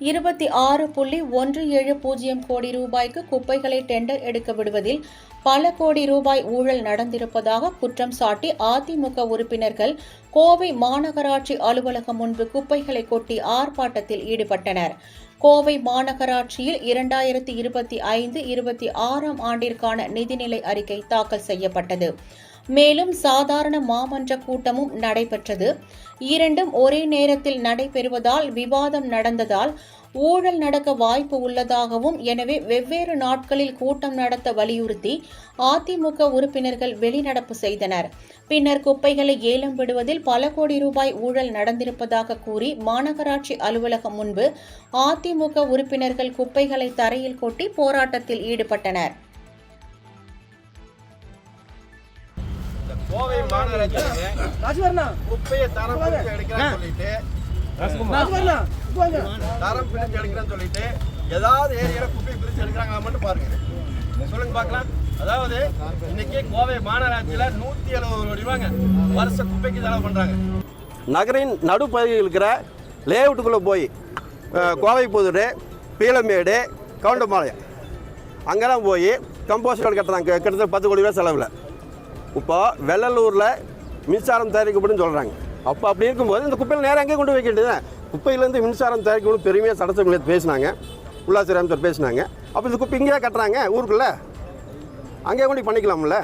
26.170 கோடி ரூபாய்க்கு குப்பைகளை டெண்டர் எடுக்க விடுவதில் பல கோடி ரூபாய் ஊழல் நடந்திருப்பதாக குற்றம் சாட்டி அதிமுக உறுப்பினர்கள் கோவை மாநகராட்சி அலுவலகம் முன்பு குப்பைகளை கொட்டி ஆர்ப்பாட்டத்தில் ஈடுபட்டனர். கோவை மாநகராட்சியில் 2025-26 ஆண்டிற்கான நிதிநிலை அறிக்கை தாக்கல் செய்யப்பட்டது. மேலும் சாதாரண மாமன்ற கூட்டமும் நடைபெற்றது. இரண்டும் ஒரே நேரத்தில் நடைபெறுவதால் விவாதம் நடந்ததால் ஊழல் நடக்க வாய்ப்பு உள்ளதாகவும், எனவே வெவ்வேறு நாட்களில் கூட்டம் நடத்த வலியுறுத்தி அதிமுக உறுப்பினர்கள் வெளிநடப்பு செய்தனர். பின்னர் குப்பைகளை ஏலம் விடுவதில் பல கோடி ரூபாய் ஊழல் நடந்திருப்பதாக கூறி மாநகராட்சி அலுவலகம் முன்பு அதிமுக உறுப்பினர்கள் குப்பைகளை தரையில் கொட்டி போராட்டத்தில் ஈடுபட்டனர். கோவை மாநகராட்சியில குப்பையை தரம் பிரிச்சு எடுக்கிறேன்னு சொல்லிட்டு ஏதாவது ஏரியால குப்பையை பிரிச்சு எடுக்கிறாங்க மட்டும் பாருங்க, சொல்லுங்க பார்க்கலாம். அதாவது இன்னைக்கு கோவை மாநகராட்சியில 170 கோடி ரூபாங்க வருஷ குப்பைக்கு செலவு பண்றாங்க. நகரின் நடுப்பகுதியில் இருக்கிற லேஅவுட்டுக்குள்ளே போய் கோவை புதூர், பீளமேடு, கவுண்டம்பாளையம் அங்கெல்லாம் போய் கம்போஸ்ட் கட்டுறாங்க. கிட்டத்தட்ட 10 கோடி ரூபா செலவில். இப்போ வெள்ளலூரில் மின்சாரம் தயாரிக்கப்படும் சொல்கிறாங்க. அப்போ அப்படி இருக்கும்போது இந்த குப்பையில் நேரம் அங்கே கொண்டு வைக்க வேண்டியது. குப்பையிலேருந்து மின்சாரம் தயாரிக்கப்படும் பெருமையாக சட்டசபையில் பேசினாங்க, உள்ளாட்சி அமைச்சர் பேசினாங்க. அப்போ இந்த குப்பை இங்கேயே கட்டுறாங்க ஊருக்குள்ளே, அங்கே கொண்டு பண்ணிக்கலாம்ல.